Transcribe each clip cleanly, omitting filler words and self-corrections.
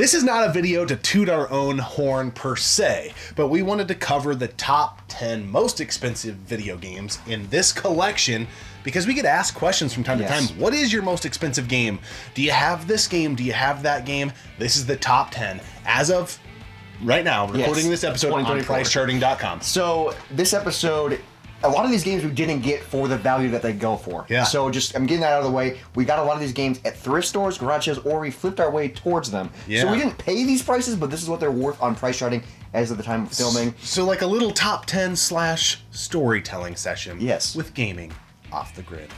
This is not a video to toot our own horn per se, but we wanted to cover the top 10 most expensive video games in this collection because we get asked questions from time to time. What is your most expensive game? Do you have this game? Do you have that game? This is the top 10 as of right now, recording this episode on pricecharting.com. So this episode, a lot of these games we didn't get for the value that they go for. Yeah. So I'm getting that out of the way. We got a lot of these games at thrift stores, garage sales, or we flipped our way towards them. Yeah. So we didn't pay these prices, but this is what they're worth on price charting as of the time of filming. So like a little top 10 / storytelling session. Yes. With gaming off the grid.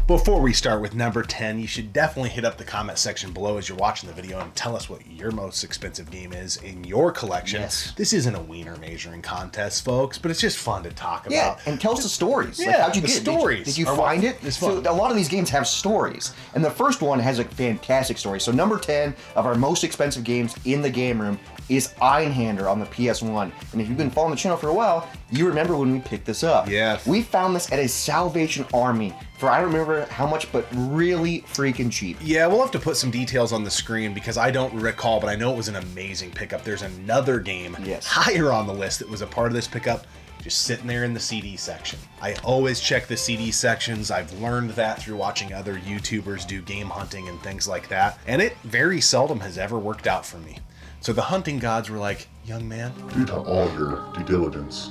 Before we start with number 10, you should definitely hit up the comment section below as you're watching the video and tell us what your most expensive game is in your collection. Yes. This isn't a wiener measuring contest, folks, but it's just fun to talk about. Yeah, and tell us the stories. Yeah, like, how'd you the get stories it? Did you are find what it? is So fun. a lot of these games have stories, and the first one has a fantastic story. So number 10 of our most expensive games in the game room is Einhander on the PS1. And if you've been following the channel for a while, you remember when we picked this up. Yes. We found this at a Salvation Army for I don't remember how much, but really freaking cheap. Yeah, we'll have to put some details on the screen because I don't recall, but I know it was an amazing pickup. There's another game higher on the list that was a part of this pickup, just sitting there in the CD section. I always check the CD sections. I've learned that through watching other YouTubers do game hunting and things like that, and it very seldom has ever worked out for me. So the hunting gods were like, young man, due to all your due diligence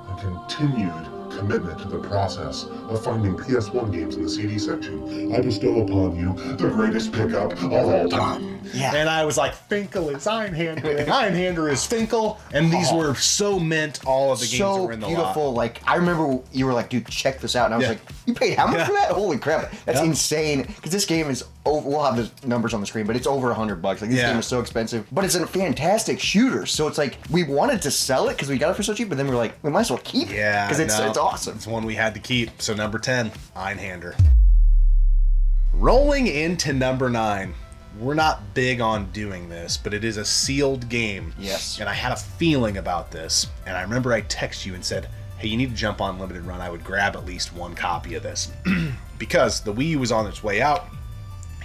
and continued commitment to the process of finding PS1 games in the CD section, I bestow upon you the greatest pickup of all time. Yeah. And I was like, Finkel is Einhander, and Einhander is Finkel, and these were so meant, all of the games that were in the lot. So beautiful. Like, I remember you were like, dude, check this out. And I was like, you paid how much for that? Holy crap. That's insane. Because this game is over, we'll have the numbers on the screen, but it's over $100. Like, this game is so expensive. But it's a fantastic shooter. So it's like, we wanted to sell it because we got it for so cheap, but then we were like, we might as well keep it. Yeah. Because it's awesome. It's one we had to keep. So number 10, Einhander. Rolling into number 9. We're not big on doing this, but it is a sealed game. Yes. And I had a feeling about this, and I remember I texted you and said, hey, you need to jump on Limited Run. I would grab at least one copy of this. Because the Wii U was on its way out.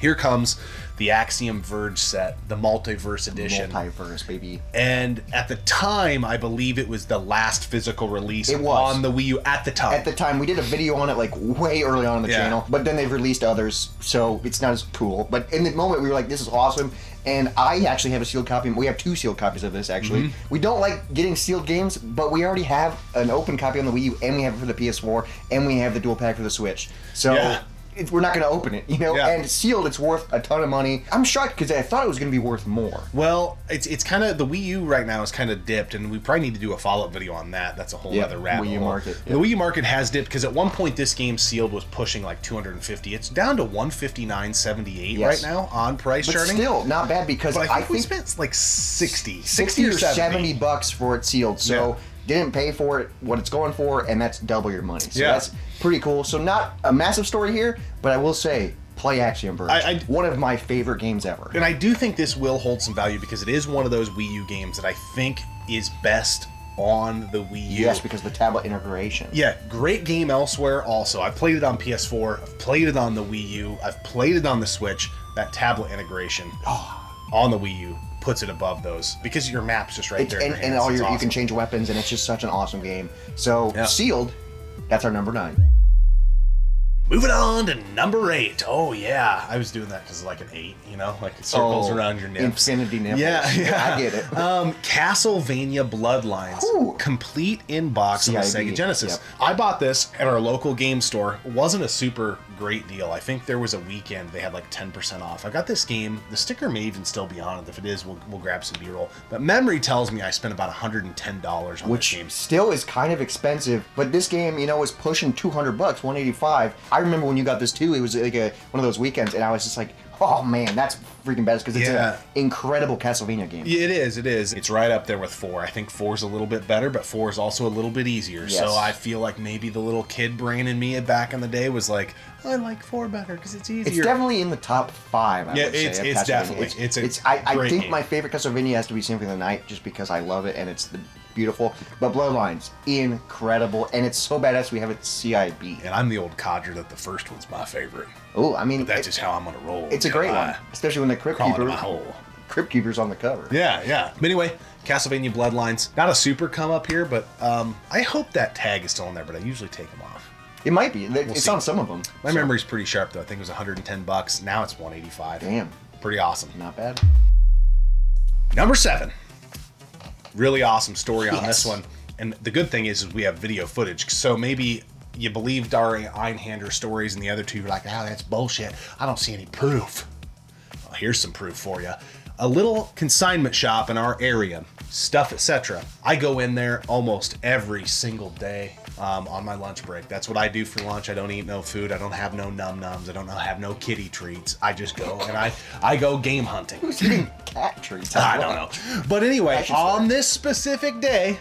Here comes the Axiom Verge set, the Multiverse edition. Multiverse, baby. And at the time, I believe it was the last physical release on the Wii U at the time. At the time, we did a video on it like way early on in the channel, but then they've released others, so it's not as cool. But in the moment, we were like, this is awesome. And I actually have a sealed copy. We have 2 sealed copies of this, actually. We don't like getting sealed games, but we already have an open copy on the Wii U, and we have it for the PS4, and we have the dual pack for the Switch. So we're not going to open it, you know? And sealed, it's worth a ton of money. I'm shocked because I thought it was going to be worth more. Well, it's kind of, the Wii U right now is kind of dipped, and we probably need to do a follow-up video on that. That's a whole other rabbit Wii U hole. market. The Wii U market has dipped because at one point this game sealed was pushing like $250. It's down to $159.78 right now on price charting. But still, not bad because I think we spent like 60 or 70 bucks for it sealed. So didn't pay for it what it's going for, and that's double your money. So that's pretty cool. So not a massive story here, but I will say, play Axiom Verge. One of my favorite games ever. And I do think this will hold some value because it is one of those Wii U games that I think is best on the Wii U. Yes, because of the tablet integration. Yeah, great game elsewhere also. I've played it on PS4, I've played it on the Wii U, I've played it on the Switch. That tablet integration on the Wii U puts it above those because your map's just right there. And all you can change weapons, and it's just such an awesome game. So sealed, that's our number 9. Moving on to number 8. Oh yeah, I was doing that because like an 8, you know, like it circles around your nips. Infinity nipples. Yeah, I get it. Castlevania Bloodlines, complete in box on the Sega Genesis. I bought this at our local game store. It wasn't a super great deal. I think there was a weekend they had like 10% off. I got this game. The sticker may even still be on it. If it is, we'll grab some B-roll. But memory tells me I spent about $110 on this game. Which still is kind of expensive, but this game, you know, was pushing $200, $185. I remember when you got this too. It was like one of those weekends, and I was just like, oh man, that's freaking badass, because it's an incredible Castlevania game. Yeah, it is. It's right up there with 4. I think 4 is a little bit better, but 4 is also a little bit easier. Yes. So I feel like maybe the little kid brain in me back in the day was like, I like 4 better because it's easier. It's definitely in the top 5. I would say, it's definitely. I think my favorite Castlevania has to be Symphony of the Night, just because I love it and it's beautiful. But Bloodlines, incredible, and it's so badass we have it CIB. And I'm the old codger that the first one's my favorite. Oh, I mean, but that's just how I'm gonna roll. It's a great one, especially when the Crypt Keeper's on the cover. Yeah. But anyway, Castlevania Bloodlines, not a super come up here, but I hope that tag is still in there. But I usually take them off. It might be. It's on some of them. My memory's pretty sharp though. I think it was $110. Now it's $185. Damn. Pretty awesome. Not bad. Number 7. Really awesome story on this one. And the good thing is we have video footage. So maybe you believed our Einhander stories and the other two were like, that's bullshit. I don't see any proof. Well, here's some proof for you. A little consignment shop in our area, Stuff, etc. I go in there almost every single day on my lunch break. That's what I do for lunch. I don't eat no food. I don't have no num-nums. I don't have no kitty treats. I just go and I go game hunting. Who's eating cat treats? I don't know. But anyway, on this specific day,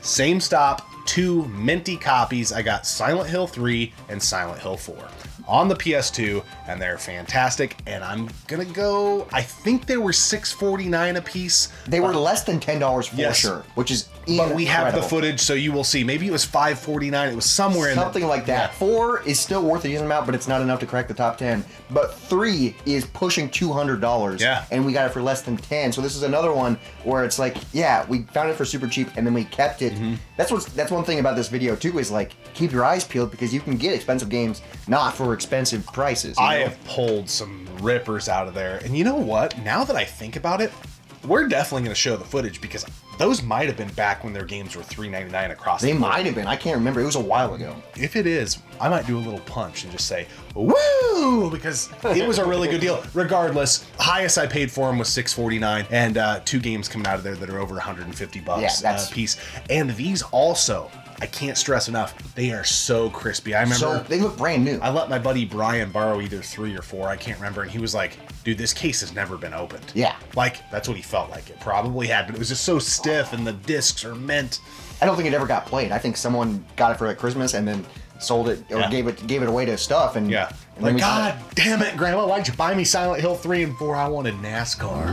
same stop, 2 minty copies. I got Silent Hill 3 and Silent Hill 4 on the PS2, and they're fantastic. And I'm gonna go, I think they were $6.49 a piece. They were less than $10 for sure, which is incredible. But we have the footage, so you will see. Maybe it was $5.49. It was somewhere something like that. 4 is still worth a decent amount, but it's not enough to crack the top 10. But 3 is pushing $200. Yeah. And we got it for less than 10. So this is another one where it's like, yeah, we found it for super cheap and then we kept it. Mm-hmm. That's one thing about this video too, is like, keep your eyes peeled, because you can get expensive games not for expensive prices. I have pulled some rippers out of there. And you know what? Now that I think about it, we're definitely going to show the footage, because those might have been back when their games were $3.99 across the board. They might have been. I can't remember. It was a while ago. If it is, I might do a little punch and just say, woo! Because it was a really good deal. Regardless, highest I paid for them was $6.49, and 2 games coming out of there that are over $150 a piece. And these also, I can't stress enough, they are so crispy. I remember. So they look brand new. I let my buddy Brian borrow either 3 or 4, I can't remember, and he was like, dude, this case has never been opened. Yeah. Like, that's what he felt like it probably had, but it was just so stiff, and the discs are mint. I don't think it ever got played. I think someone got it for like Christmas and then sold it, or gave it away to stuff. And and like, God damn it, Grandma, why'd you buy me Silent Hill 3 and 4? I wanted NASCAR.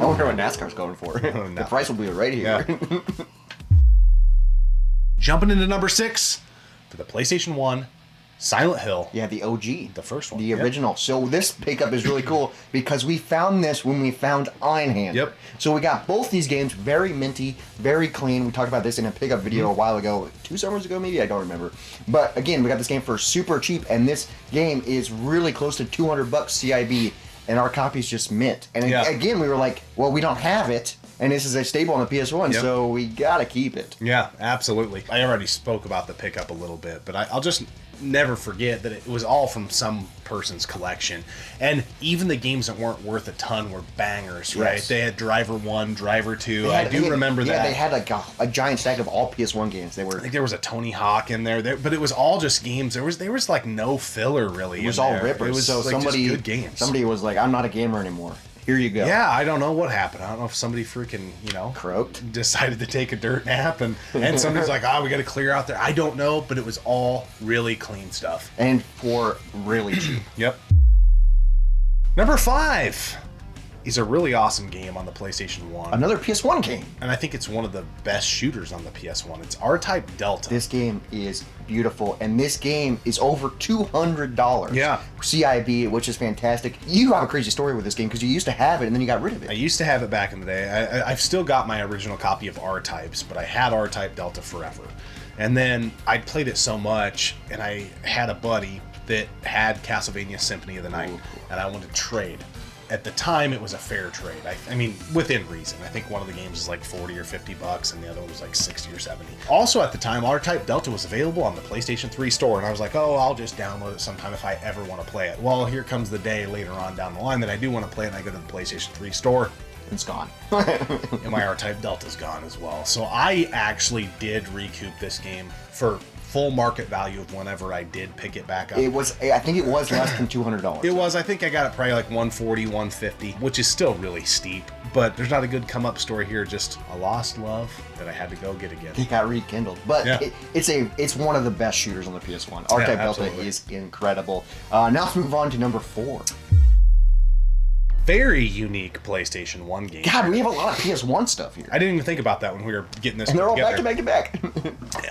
I wonder what NASCAR's going for. No. The price will be right here. Yeah. Jumping into number 6 for the PlayStation 1, Silent Hill. Yeah, the OG. The first one. The original. So this pickup is really cool because we found this when we found Einhander. Yep. So we got both these games very minty, very clean. We talked about this in a pickup video a while ago. 2 summers ago, maybe? I don't remember. But again, we got this game for super cheap, and this game is really close to $200 CIB, and our copy's just mint. And again, we were like, well, we don't have it. And this is a staple on the PS1, so we gotta keep it. Yeah, absolutely. I already spoke about the pickup a little bit, but I'll just never forget that it was all from some person's collection. And even the games that weren't worth a ton were bangers, right? Yes. They had Driver 1, Driver 2. I do remember that. Yeah, they had like a giant stack of all PS1 games. I think there was a Tony Hawk in there, but it was all just games. There was like no filler really. It was all rippers. It was so like somebody, just good games. Somebody was like, I'm not a gamer anymore. Here you go. Yeah, I don't know what happened. I don't know if somebody freaking, croaked, decided to take a dirt nap, and somebody's like, we got to clear out there. I don't know, but it was all really clean stuff. And for really cheap. Yep. Number 5 is a really awesome game on the PlayStation 1. Another PS1 game. And I think it's one of the best shooters on the PS1. It's R-Type Delta. This game is beautiful, and this game is over $200. Yeah. CIB, which is fantastic. You have a crazy story with this game because you used to have it and then you got rid of it. I used to have it back in the day. I've still got my original copy of R-Types, but I had R-Type Delta forever. And then I played it so much, and I had a buddy that had Castlevania Symphony of the Night, and I wanted to trade. at the time it was a fair trade. I mean, within reason. I think one of the games is like $40 or $50 and the other one was like 60 or 70. Also at the time, R-Type Delta was available on the PlayStation 3 store, and I was like, oh, I'll just download it sometime if I ever want to play it. Well, here comes the day later on down the line that I do want to play it, and I go to the PlayStation 3 store. It's gone. And my R-Type Delta's gone as well. So I actually did recoup this game for full market value of whenever I did pick it back up. I think it was less than $200. It was. I think I got it probably like $140, $150, which is still really steep. But there's not a good come up story here. Just a lost love that I had to go get again. It got rekindled, but yeah. It's one of the best shooters on the PS1. R-Type Delta is incredible. Now let's move on to number 4. Very unique PlayStation 1 game. God, we have a lot of PS1 stuff here. I didn't even think about that when we were getting this. And they're all together. back to back.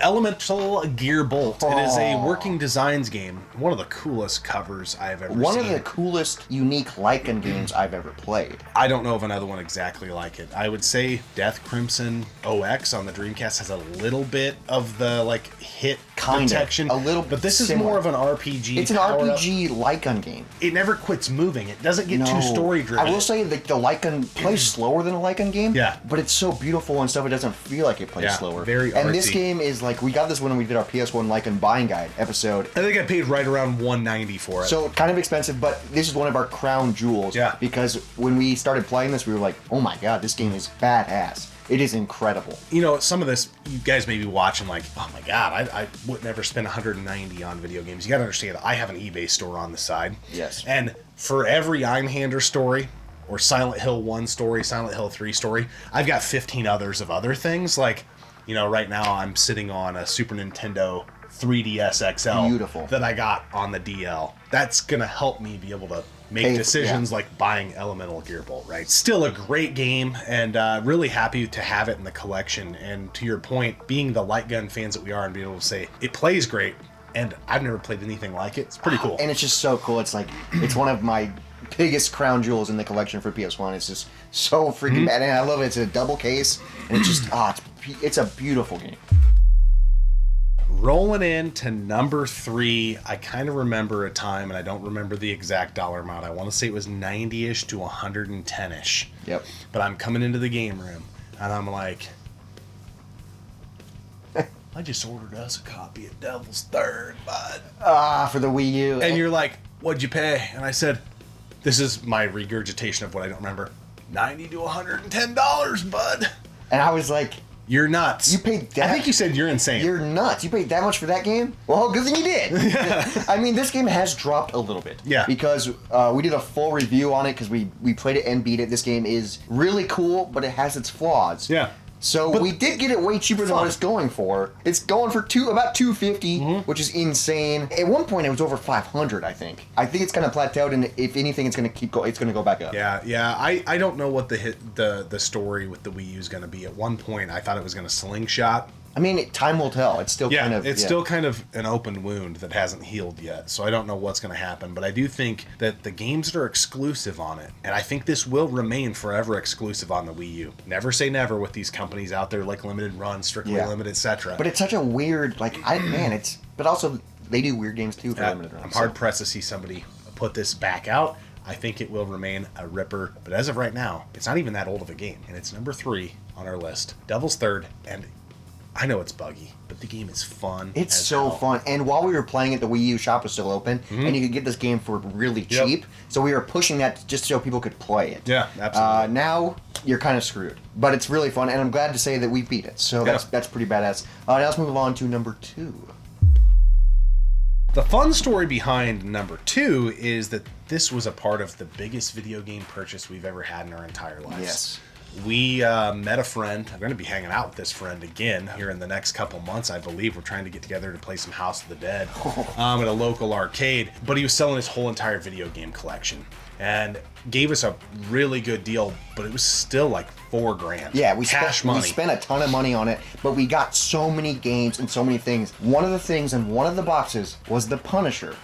Elemental Gearbolt. It is a working designs game. One of the coolest covers I've ever seen. One of the coolest, unique Lycan games I've ever played. I don't know of another one exactly like it. I would say Death Crimson OX on the Dreamcast has a little bit of the like hit detection. A little, but this similar. is more of an RPG. It's an RPG Lycan game. It never quits moving. It doesn't get too story driven. I will say that the Lycan plays slower than a Lycan game. Yeah. But it's so beautiful and stuff. It doesn't feel like it plays slower. Very artsy. And this game is like, we got this when we did our PS1 Lycan buying guide episode. I think I paid right around $190 for it. So kind of expensive, but this is one of our crown jewels. Yeah. Because when we started playing this, we were like, oh my god, this game is badass. It is incredible. You know, some of this, you guys may be watching like, oh my god, I would never spend $190 on video games. You gotta understand, I have an eBay store on the side. Yes. And for every Einhander story, or Silent Hill 1 story, Silent Hill 3 story, I've got 15 others of other things. Like, you know, right now I'm sitting on a Super Nintendo 3DS XL. Beautiful. That I got on the DL. That's gonna help me be able to make decisions like buying Elemental Gearbolt, right? Still a great game, and really happy to have it in the collection. And to your point, being the light gun fans that we are and being able to say, it plays great, and I've never played anything like it. It's pretty cool. And it's just so cool. It's like, it's one of my biggest crown jewels in the collection for PS1. It's just so freaking bad, and I love it. It's a double case, and it's just, it's a beautiful game. Rolling into number 3, I kind of remember a time, and I don't remember the exact dollar amount. I want to say it was 90-ish to 110-ish. Yep. But I'm coming into the game room, and I'm like, I just ordered us a copy of Devil's Third, bud. For the Wii U. And you're like, what'd you pay? And I said, this is my regurgitation of what I don't remember. $90 to $110, bud. And I was like, you're nuts. You paid that? I think you said you're insane. You're nuts. You paid that much for that game? Well, good thing you did. I mean, this game has dropped a little bit. Yeah. Because we did a full review on it because we played it and beat it. This game is really cool, but it has its flaws. Yeah. So we did get it way cheaper than what it's going for. It's going for about $250, which is insane. At one point, it was over $500. I think it's kind of plateaued, and if anything, it's going to keep going. It's going to go back up. Yeah. I don't know what the story with the Wii U is going to be. At one point, I thought it was going to slingshot. I mean, time will tell. It's still still kind of an open wound that hasn't healed yet. So I don't know what's going to happen, but I do think that the games that are exclusive on it, and I think this will remain forever exclusive on the Wii U. Never say never with these companies out there like Limited Run, Strictly Limited, etc. But it's such a weird, but also they do weird games too for Limited Run. I'm hard pressed to see somebody put this back out. I think it will remain a ripper, but as of right now, it's not even that old of a game, and it's number 3 on our list. Devil's Third, and I know it's buggy, but the game is fun. It's so fun. And while we were playing it, the Wii U shop was still open, and you could get this game for really cheap. So we were pushing that just so people could play it. Yeah, absolutely. Now you're kind of screwed, but it's really fun, and I'm glad to say that we beat it. So that's pretty badass. Now let's move on to number 2. The fun story behind number 2 is that this was a part of the biggest video game purchase we've ever had in our entire lives. Yes. We met a friend. I'm going to be hanging out with this friend again here in the next couple months, I believe. We're trying to get together to play some House of the Dead at a local arcade. But he was selling his whole entire video game collection and gave us a really good deal, but it was still like $4,000. Yeah, we spent a ton of money on it, but we got so many games and so many things. One of the things in one of the boxes was The Punisher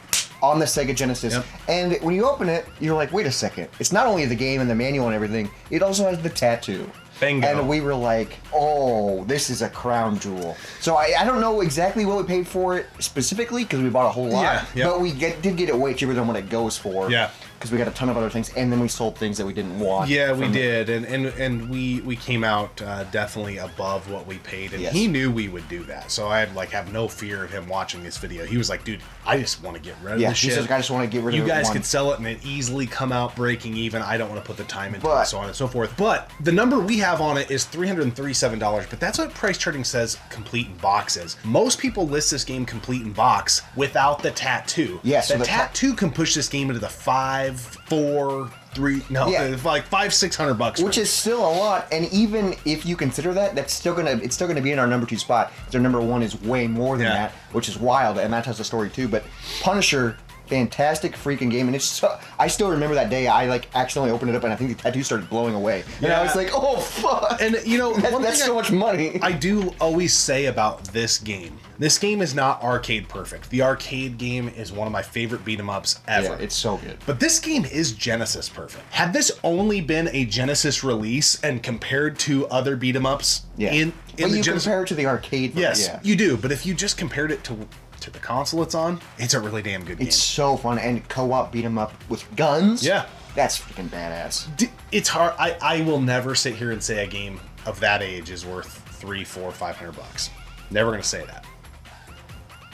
on the Sega Genesis. Yep. And when you open it, you're like, wait a second. It's not only the game and the manual and everything, it also has the tattoo. Bingo. And we were like, oh, this is a crown jewel. So I don't know exactly what we paid for it specifically because we bought a whole lot. Yeah, yep. But we did get it way cheaper than what it goes for. Yeah. because we got a ton of other things, and then we sold things that we didn't want. Yeah, we did, and we came out definitely above what we paid, and he knew we would do that. So I have no fear of him watching this video. He was like, dude, I just want to get rid of this shit. He says, I just want to get rid of it. You guys could sell it and it easily come out breaking even. I don't want to put the time into it, so on and so forth. But the number we have on it is $337, but that's what price charting says complete in box is. Most people list this game complete in box without the tattoo. Yes. The tattoo can push this game into the $500, $400, like $500-$600, which is still a lot. And even if you consider that, it's still gonna be in our number 2 spot. Their number 1 is way more than that, which is wild, and that tells the story too. But Punisher, fantastic freaking game, and it's so, I still remember that day I accidentally opened it up and I think the tattoo started blowing away, and I was like, oh fuck. And that's so much money. I do always say about this game is not arcade perfect. The arcade game is one of my favorite beat 'em ups ever. Yeah, it's so good. But this game is Genesis perfect. Had this only been a Genesis release and compared to other beat 'em ups in the you compare it to the arcade. Yes, you do. But if you just compared it to the console it's on, it's a really damn good game. It's so fun, and co-op beat 'em up with guns. Yeah, that's freaking badass. It's hard. I will never sit here and say a game of that age is worth $300, $400, $500. Never gonna say that.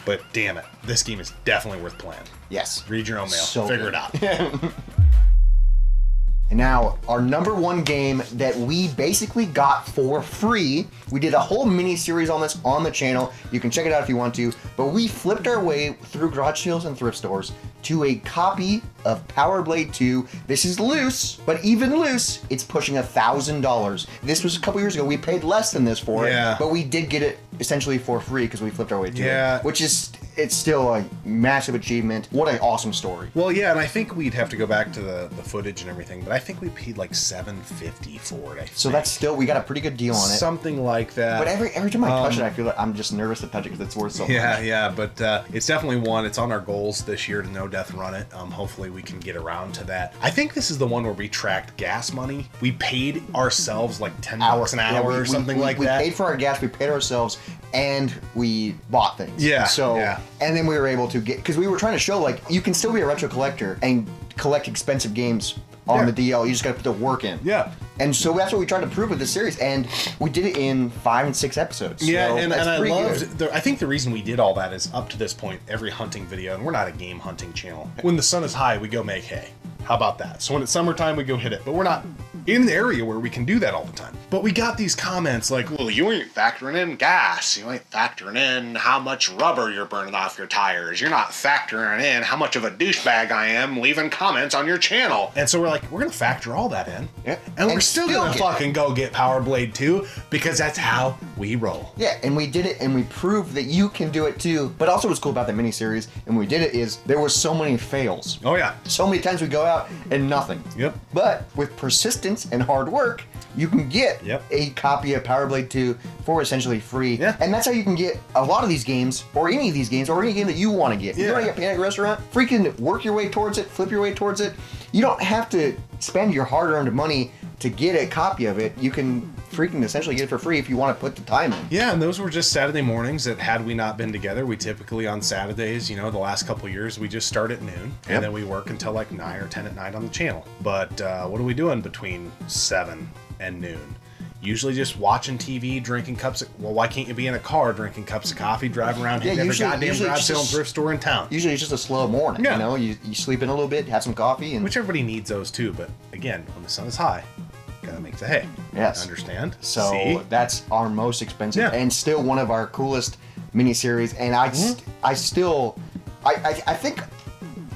But damn it, this game is definitely worth playing. Yes. Read your own mail. Figure it out. And now, our number 1 game that we basically got for free. We did a whole mini-series on this on the channel. You can check it out if you want to. But we flipped our way through garage sales and thrift stores to a copy of Power Blade 2. This is loose, but even loose, it's pushing $1,000. This was a couple years ago. We paid less than this for it, but we did get it essentially for free because we flipped our way to it. Which is, it's still a massive achievement. What an awesome story. Well, yeah, and I think we'd have to go back to the footage and everything, but I think we paid like $750 for it. So that's still, we got a pretty good deal on it. Something like that. But every time I touch it, I feel like I'm just nervous to touch it because it's worth so much. Yeah, but it's definitely one. It's on our goals this year to no death run it. Hopefully we can get around to that. I think this is the one where we tracked gas money. We paid ourselves like $10 an hour or something like that. We paid for our gas, we paid ourselves, and we bought things. And then we were able to get, because we were trying to show you can still be a retro collector and collect expensive games on the DL. You just got to put the work in. And so that's what we tried to prove with this series, and we did it in 5 and 6 episodes. Yeah, so and I loved. I think the reason we did all that is up to this point, every hunting video, and we're not a game hunting channel. When the sun is high, we go make hay. How about that? So when it's summertime, we go hit it. But we're not in the area where we can do that all the time. But we got these comments like, well, you ain't factoring in gas. You ain't factoring in how much rubber you're burning off your tires. You're not factoring in how much of a douchebag I am leaving comments on your channel. And so we're like, we're going to factor all that in. And we're still going to fucking go get Power Blade 2 because that's how we roll. Yeah, and we did it, and we proved that you can do it too. But also what's cool about the miniseries, and we did it, is there was so many fails. Oh, yeah. So many times we go out and nothing. But with persistence and hard work, you can get a copy of Power Blade 2 for essentially free. And that's how you can get a lot of these games, or any of these games, or any game that you want to get. You want to get Panic Restaurant? Freaking work your way towards it, flip your way towards it. You don't have to spend your hard-earned money to get a copy of it. You can freaking essentially get it for free if you want to put the time in. Yeah, and those were just Saturday mornings that had we not been together, we typically on Saturdays, the last couple of years, we just start at noon, and then we work until like 9 or 10 at night on the channel. But what are we doing between 7 and noon? Usually just watching TV, drinking cups of... Well, why can't you be in a car drinking cups of coffee, driving around, hitting every goddamn garage sale and thrift store in town? Usually it's just a slow morning, You sleep in a little bit, have some coffee, and... Which everybody needs those too, but again, when the sun is high, gotta make the hay. Yes. Understand? So that's our most expensive and still one of our coolest miniseries. And I think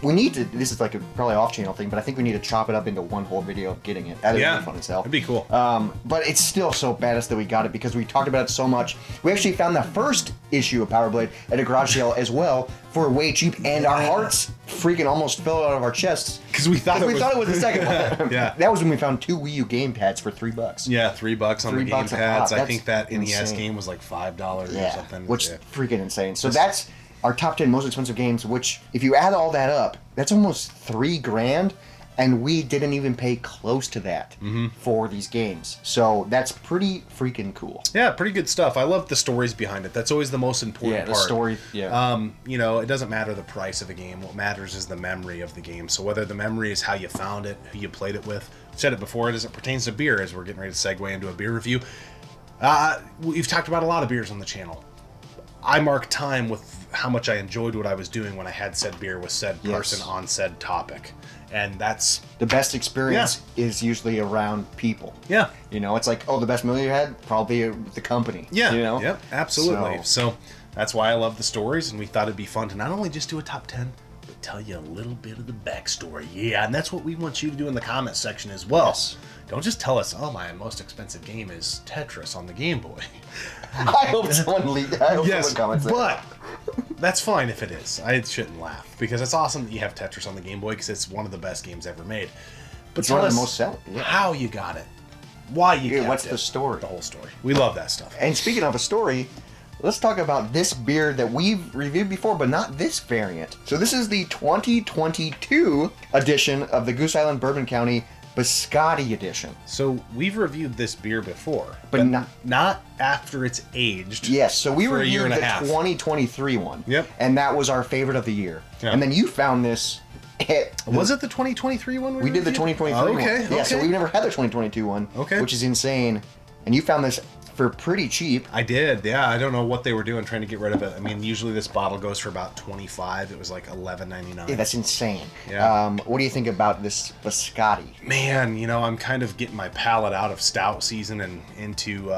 we need to, this is like a probably off-channel thing, but I think we need to chop it up into one whole video of getting it. That would be fun as hell. That'd be cool. But it's still so badass that we got it because we talked about it so much. We actually found the first issue of Power Blade at a garage sale as well for way cheap, and our hearts freaking almost fell out of our chests. Because we thought it was the second one. That was when we found 2 Wii U game pads for $3. Yeah, $3 on the game pads. I think that insane. NES game was like $5 or something. Which is freaking insane. So that's our top 10 most expensive games, which if you add all that up, that's almost $3,000. And we didn't even pay close to that for these games. So that's pretty freaking cool. Yeah, pretty good stuff. I love the stories behind it. That's always the most important part. Yeah, the story, yeah. You know, it doesn't matter the price of a game. What matters is the memory of the game. So whether the memory is how you found it, who you played it with. I've said it before, as it pertains to beer, as we're getting ready to segue into a beer review. We've talked about a lot of beers on the channel. I mark time with how much I enjoyed what I was doing when I had said beer with said person on said topic. And that's... The best experience is usually around people. Yeah. You know, it's like, oh, the best meal you had? Probably the company. Yeah. You know? Yep, absolutely. So that's why I love the stories, and we thought it'd be fun to not only just do a top 10, but tell you a little bit of the backstory. Yeah, and that's what we want you to do in the comment section as well. Yes. Don't just tell us, oh, my most expensive game is Tetris on the Game Boy. I hope someone comments that. But that's fine if it is. I shouldn't laugh, because it's awesome that you have Tetris on the Game Boy, because it's one of the best games ever made. But it's one of the most selling. Yeah. How you got it. Why you got it. What's the story? The whole story. We love that stuff. And speaking of a story, let's talk about this beer that we've reviewed before, but not this variant. So this is the 2022 edition of the Goose Island Bourbon County Biscotti edition. So we've reviewed this beer before, but not after it's aged. Yes, so we reviewed the half. 2023 one. Yep. And that was our favorite of the year. Yeah. And then you found this. Was it the 2023 one? We did the 2023 one. Yeah, so we've never had the 2022 one. Okay. Which is insane. And you found this for pretty cheap. I did, yeah. I don't know what they were doing trying to get rid of it. I mean, usually this bottle goes for about $25. It was like $11.99. Yeah, that's insane. Yeah. What do you think about this Biscotti? Man, you know, I'm kind of getting my palate out of stout season and into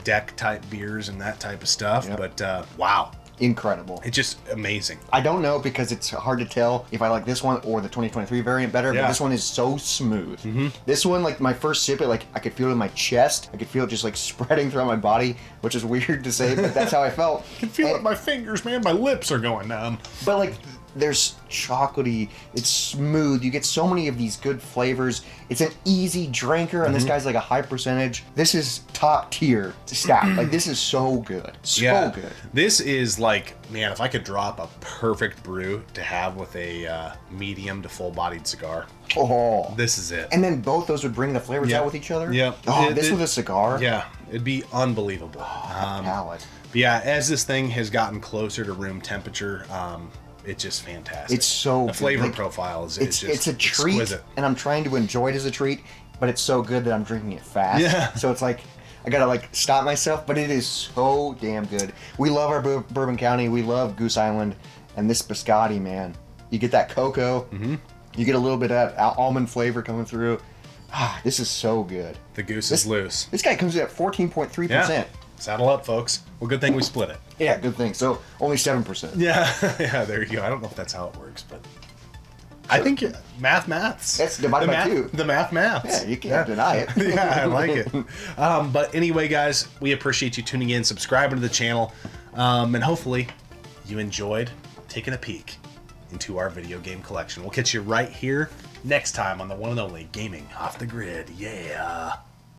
deck type beers and that type of stuff. Yep. But wow. Incredible. It's just amazing. I don't know, because it's hard to tell if I like this one or the 2023 variant better, but this one is so smooth. This one, like my first sip, I could feel it in my chest. I could feel it just like spreading throughout my body, which is weird to say, but that's how I felt. I can feel it in my fingers, man. My lips are going numb. But like, there's chocolatey, it's smooth, you get so many of these good flavors. It's an easy drinker, and this guy's like a high percentage. This is top tier stout. Like, this is so good. So good. This is like, man, if I could drop a perfect brew to have with a medium to full-bodied cigar. Oh. This is it. And then both those would bring the flavors out with each other? Yep. Oh, this with a cigar? Yeah. It'd be unbelievable. Palate. But yeah, as this thing has gotten closer to room temperature, it's just fantastic. It's so the flavor profile is it's just a treat, exquisite. And I'm trying to enjoy it as a treat, but it's so good that I'm drinking it fast. Yeah. So it's like I gotta like stop myself, but it is so damn good. We love our Bourbon County. We love Goose Island, and this Biscotti, man. You get that cocoa. You get a little bit of that almond flavor coming through. This is so good. The Goose is loose. This guy comes in at 14.3%. Yeah. Saddle up, folks. Well, good thing we split it. Yeah, good thing. So only 7%. Yeah, yeah. There you go. I don't know if that's how it works, but I think maths. That's divided by 2. The maths. Yeah, you can't deny it. Yeah, I like it. But anyway, guys, we appreciate you tuning in, subscribing to the channel, and hopefully you enjoyed taking a peek into our video game collection. We'll catch you right here next time on the one and only Gaming Off the Grid. Yeah.